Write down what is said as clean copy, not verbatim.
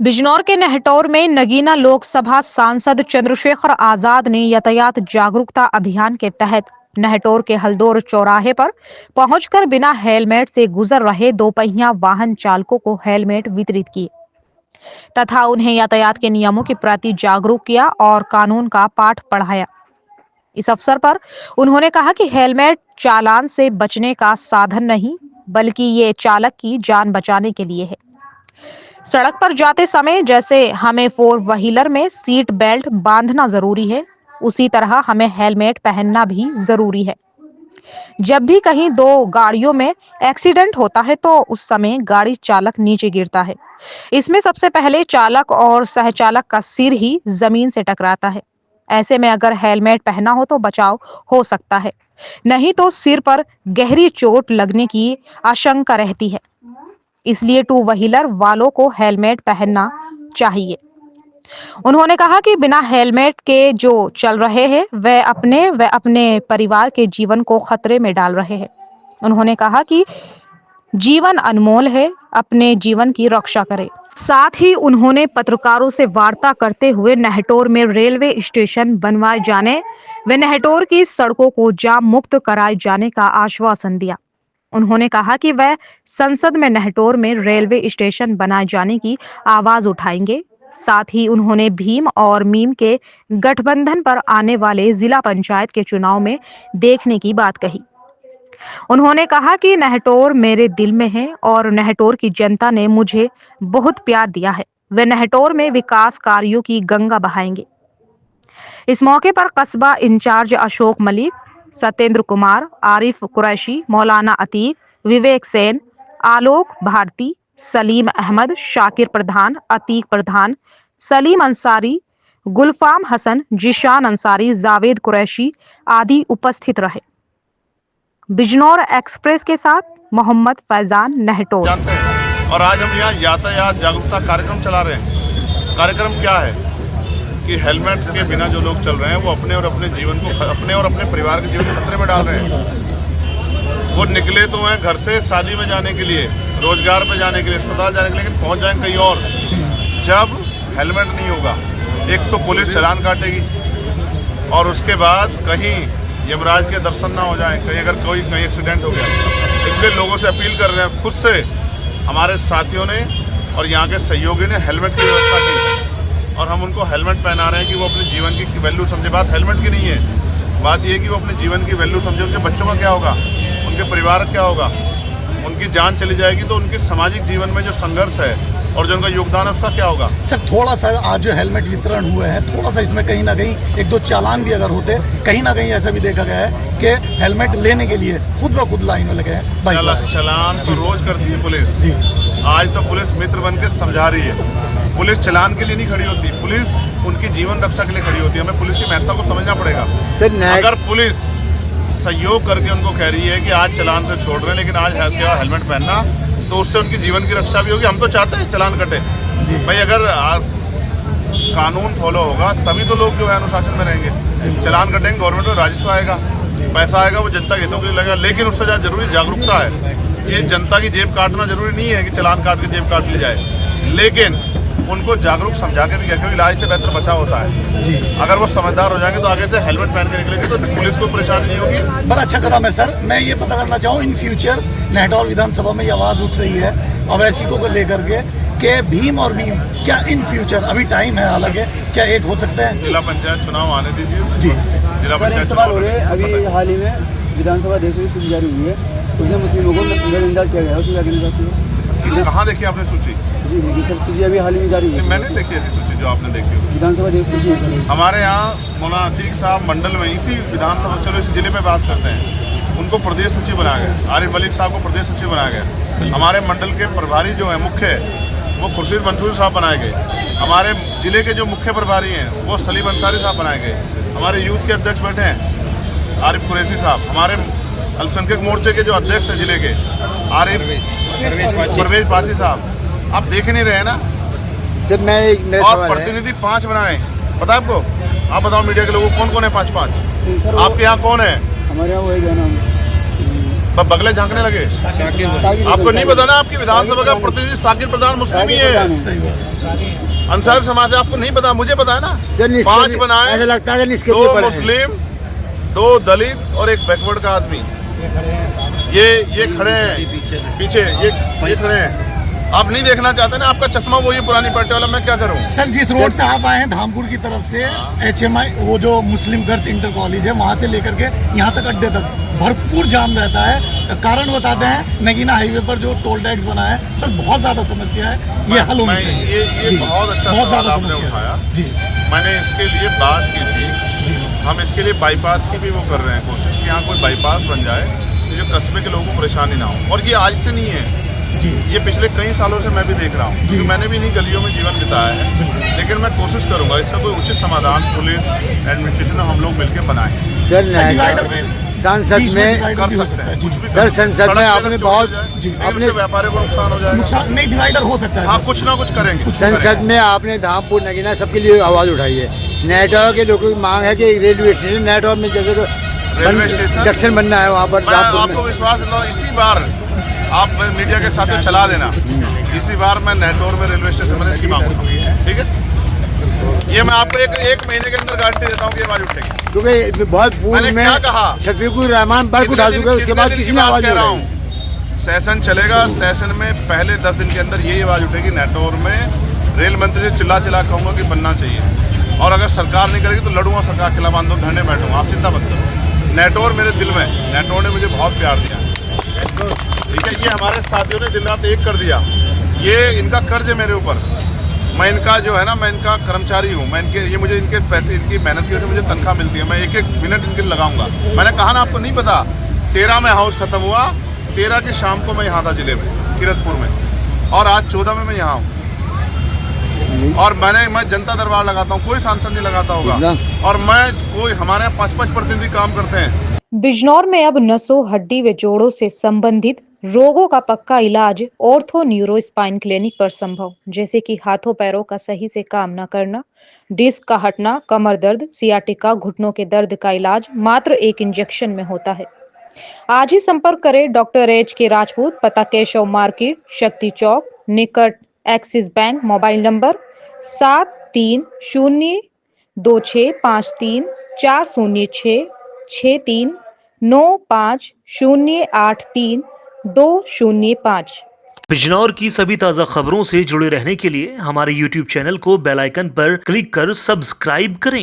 बिजनौर के नहटौर में नगीना लोकसभा सांसद चंद्रशेखर आजाद ने यातायात जागरूकता अभियान के तहत नहटौर के हल्दोर चौराहे पर पहुंचकर बिना हेलमेट से गुजर रहे दोपहिया वाहन चालकों को हेलमेट वितरित किए तथा उन्हें यातायात के नियमों के प्रति जागरूक किया और कानून का पाठ पढ़ाया। इस अवसर पर उन्होंने कहा कि हेलमेट चालान से बचने का साधन नहीं, बल्कि ये चालक की जान बचाने के लिए है। सड़क पर जाते समय जैसे हमें फोर व्हीलर में सीट बेल्ट बांधना जरूरी है, उसी तरह हमें हेलमेट पहनना भी जरूरी है। जब भी कहीं दो गाड़ियों में एक्सीडेंट होता है तो उस समय गाड़ी चालक नीचे गिरता है। इसमें सबसे पहले चालक और सहचालक का सिर ही जमीन से टकराता है। ऐसे में अगर हेलमेट पहना हो तो बचाव हो सकता है, नहीं तो सिर पर गहरी चोट लगने की आशंका रहती है। इसलिए टू व्हीलर वालों को हेलमेट पहनना चाहिए। उन्होंने कहा कि बिना हेलमेट के जो चल रहे हैं वे अपने परिवार के जीवन को खतरे में डाल रहे हैं। उन्होंने कहा कि जीवन अनमोल है, अपने जीवन की रक्षा करें। साथ ही उन्होंने पत्रकारों से वार्ता करते हुए नहटौर में रेलवे स्टेशन बनवाए जाने व नहटौर की सड़कों को जाम मुक्त कराए जाने का आश्वासन दिया। उन्होंने कहा कि वह संसद में नहटौर में रेलवे स्टेशन बनाए जाने की आवाज उठाएंगे। साथ ही उन्होंने भीम और मीम के गठबंधन पर आने वाले जिला पंचायत के चुनाव में देखने की बात कही। उन्होंने कहा कि नहटौर मेरे दिल में है और नहटौर की जनता ने मुझे बहुत प्यार दिया है। वे नहटौर में विकास कार्यों की गंगा बहाएंगे। इस मौके पर कस्बा इंचार्ज अशोक मलिक, सत्येंद्र कुमार, आरिफ कुरैशी, मौलाना अतीक, विवेक सेन, आलोक भारती, सलीम अहमद, शाकिर प्रधान, अतीक प्रधान, सलीम अंसारी, गुलफाम हसन, जिशान अंसारी, जावेद कुरैशी आदि उपस्थित रहे। बिजनौर एक्सप्रेस के साथ मोहम्मद फैजान, नहटौर। और आज हम यहाँ यातायात जागरूकता कार्यक्रम चला रहे हैं। कार्यक्रम क्या है कि हेलमेट के बिना जो लोग चल रहे हैं वो अपने और अपने जीवन को, अपने और अपने परिवार के जीवन को खतरे में डाल रहे हैं। वो निकले तो हैं घर से शादी में जाने के लिए, रोजगार पे जाने के लिए, अस्पताल जाने के लिए, लेकिन पहुँच जाएंगे कहीं और। जब हेलमेट नहीं होगा, एक तो पुलिस चालान काटेगी और उसके बाद कहीं यमराज के दर्शन ना हो जाएं, कहीं अगर कहीं एक्सीडेंट हो गया। इसलिए लोगों से अपील कर रहे हैं, खुद से हमारे साथियों ने और यहाँ के सहयोगी ने हेलमेट की व्यवस्था की और हम उनको हेलमेट पहना रहे हैं कि वो अपने जीवन की वैल्यू समझे। बात हेलमेट की नहीं है, बात ये है कि वो अपने जीवन की वैल्यू समझे। उनके बच्चों का क्या होगा, उनके परिवार का क्या होगा, उनकी जान चली जाएगी तो उनके सामाजिक जीवन में जो संघर्ष है और जो उनका योगदान है उसका क्या होगा। सर थोड़ा सा आज जो हेलमेट वितरण हुए हैं, थोड़ा सा इसमें कहीं ना कहीं एक दो चालान भी अगर होते, कहीं ना कहीं ऐसा भी देखा गया है कि हेलमेट लेने के लिए खुद ब खुद लाइन में लगे हैं। चालान तो रोज करती है पुलिस जी। आज तो पुलिस मित्र बन के समझा रही है। पुलिस चालान के लिए नहीं खड़ी होती, पुलिस उनकी जीवन रक्षा के लिए खड़ी होती है। हमें पुलिस की महत्ता को समझना पड़ेगा। अगर पुलिस सहयोग करके उनको कह रही है कि आज चालान से छोड़ रहे हैं लेकिन आज हेलमेट पहनना, तो उससे उनकी जीवन की रक्षा भी होगी। हम तो चाहते हैं चालान कटे भाई, अगर कानून फॉलो होगा तभी तो लोग जो है अनुशासन में रहेंगे। चालान कटेंगे, गवर्नमेंट में राजस्व आएगा, पैसा आएगा, वो जनता के हितों के लिए लगेगा। लेकिन उससे ज़्यादा जरूरी जागरूकता है। ये जनता की जेब काटना जरूरी नहीं है कि चालान काट के जेब काट ली जाए, लेकिन उनको जागरूक समझा के भी क्योंकि इलाज से बेहतर बचाव होता है जी। अगर वो समझदार हो जाएंगे तो आगे से हेलमेट पहन के निकलेंगे तो पुलिस को परेशानी नहीं होगी। बड़ा अच्छा कदम है सर। मैं ये पता करना चाहूँ, इन फ्यूचर नहटौर विधानसभा में ये आवाज़ उठ रही है अवैसिकों को लेकर के भीम और मीम क्या इन फ्यूचर, अभी टाइम है हालांकि, क्या एक हो सकते हैं? जिला पंचायत चुनाव आने दीजिए जी। जिला पंचायत सवाल हो रहे हैं। अभी हाल ही में विधानसभा अध्यक्ष की सूची जारी हुई है, उसमें मुस्लिमों को नजरअंदाज किया गया है, उसमें क्या कहना चाहती है? कहाँ देखी आपने सूची? जी सर, सूची अभी हाल ही में जारी हुई है। मैंने देखी ऐसी सूची जो आपने देखी होगी। विधानसभा अध्यक्ष सूची है हमारे यहाँ मौलाना अतीक साहब मंडल में इसी विधानसभा, चलो इस जिले में बात करते हैं, उनको प्रदेश सचिव बनाया गया। आरिफ मलिक साहब को प्रदेश सचिव बनाया गया। हमारे मंडल के प्रभारी जो है मुख्य, वो खुर्शीद मंसूर साहब बनाए गए। हमारे जिले के जो मुख्य प्रभारी हैं वो सलीम अंसारी साहब बनाए गए। हमारे यूथ के अध्यक्ष बैठे हैं आरिफ कुरैशी साहब। हमारे अल्पसंख्यक मोर्चे के जो अध्यक्ष हैं जिले के आरिफ परवेज पासी साहब। आप देख नहीं रहे हैं ना। और प्रतिनिधि 5 बनाए, पता है आपको? आप बताओ मीडिया के लोगों कौन कौन है 5? आपके यहाँ कौन है? हमारे यहाँ वो है क्या नाम, बगले झांकने लगे। आपको नहीं पता ना, आपकी विधानसभा का प्रतिनिधि साकिर प्रधान मुस्लिम ही है, सही बात। अंसार समाज है। आपको नहीं पता, मुझे पता है ना। सर, 5 बनाए, ऐसा लगता है कि 2 मुस्लिम, 2 दलित और 1 बैकवर्ड का आदमी। ये खड़े हैं पीछे, ये खड़े हैं। आप नहीं देखना चाहते ना, आपका चश्मा वो ये पुरानी पट्टी वाला, मैं क्या करूं? सर जिस रोड से आप आए हैं धामपुर की तरफ से, HMI वो जो मुस्लिम गर्ल्स इंटर कॉलेज है वहां से लेकर के यहाँ तक अड्डे तक भरपूर जाम रहता है। कारण बताते हैं, नगीना हाईवे पर जो टोल टैक्स बना है सर, बहुत ज्यादा समस्या है, ये हल होनी चाहिए। ये बहुत अच्छा बहुत सवाल ज्यादा आपने समस्या उठाया। जी। मैंने इसके लिए बात की थी, हम इसके लिए बाईपास की भी वो कर रहे हैं कोशिश कि यहाँ कोई बाईपास बन जाए, जो कस्बे के लोगों को परेशानी ना हो। और ये आज से नहीं है जी, ये पिछले कई सालों से मैं भी देख रहा हूँ, क्योंकि मैंने भी इन्हीं गलियों में जीवन बिताया है। लेकिन मैं कोशिश करूंगा इसका कोई उचित समाधान पुलिस एडमिनिस्ट्रेशन हम लोग मिलकर बनाएं। सर डिवाइडर में संसद में कर सकते हैं कुछ भी सर, संसद में आपने बहुत अपने व्यापारियों को नुकसान हो जाएगा। नुकसान नहीं, डिवाइडर हो सकता है हाँ, सर। कुछ ना कुछ करेंगे। संसद में आपने धामपुर नगीना सबके लिए आवाज उठाई है। नेटवर्क के लोगों की मांग है कि रेलवे स्टेशन नेटवर्क में जैसे रेलवे स्टेशन जंक्शन बनना है वहाँ पर मैं धामपुर आपको में। विश्वास दिलाता हूँ, इसी बार आप मीडिया के साथ चला देना, इसी बार मैं नेटोर में रेलवे स्टेशन में इसकी मांग उठाऊंगा, ठीक है? ये मैं आपको एक महीने के अंदर गारंटी देता हूँ कि ये आवाज उठेगी। क्योंकि बहुत पूर्व मैंने में क्या कहा? शफीकुर रहमान पर उठा चुके हैं, उसके बाद किसी ने आवाज कह नहीं रहा उठाई। हूँ, सेशन चलेगा, सेशन में पहले 10 दिन के अंदर यही आवाज उठेगी। नेटोर में रेल मंत्री से चिल्ला कहूँगा कि बनना चाहिए, और अगर सरकार नहीं करेगी तो लड़ूंगा सरकार के खिलाफ, आंदोलन धरने बैठूंगा। आप चिंता मत करो, नेटोर मेरे दिल में, नेटोर ने मुझे बहुत प्यार दिया, ठीक है? ये हमारे साथियों ने दिन रात एक कर दिया, ये इनका कर्ज है मेरे ऊपर। मैं इनका जो है ना, मैं इनका कर्मचारी हूँ, मैं इनके, ये मुझे इनके पैसे, इनकी मेहनत की वजह से मुझे तनख्वाह मिलती है। मैं एक मिनट इनके लिए लगाऊंगा। मैंने कहा ना, आपको नहीं पता, 13 में हाउस खत्म हुआ, 13 की शाम को मैं यहाँ था जिले में किरतपुर में, और आज 14 में मैं यहाँ हूँ। और मैं जनता दरबार लगाता हूँ, कोई सांसद नहीं लगाता होगा। और हमारे यहाँ 5-5 प्रतिनिधि काम करते हैं। बिजनौर में अब नसों, हड्डी व जोड़ों से संबंधित रोगों का पक्का इलाज ऑर्थो न्यूरो स्पाइन क्लिनिक पर संभव, जैसे कि हाथों पैरों का सही से काम न करना, डिस्क का हटना, कमर दर्द, सियाटिका, घुटनों के दर्द का इलाज मात्र एक इंजेक्शन में होता है। आज ही संपर्क करें डॉक्टर HK राजपूत, पता केशव मार्केट, शक्ति चौक, निकट axis bank. Mobile number 730453463950832005। Bijnor की सभी ताज़ा खबरों से जुड़े रहने के लिए हमारे YouTube चैनल को बेल आइकन पर क्लिक कर सब्सक्राइब करें।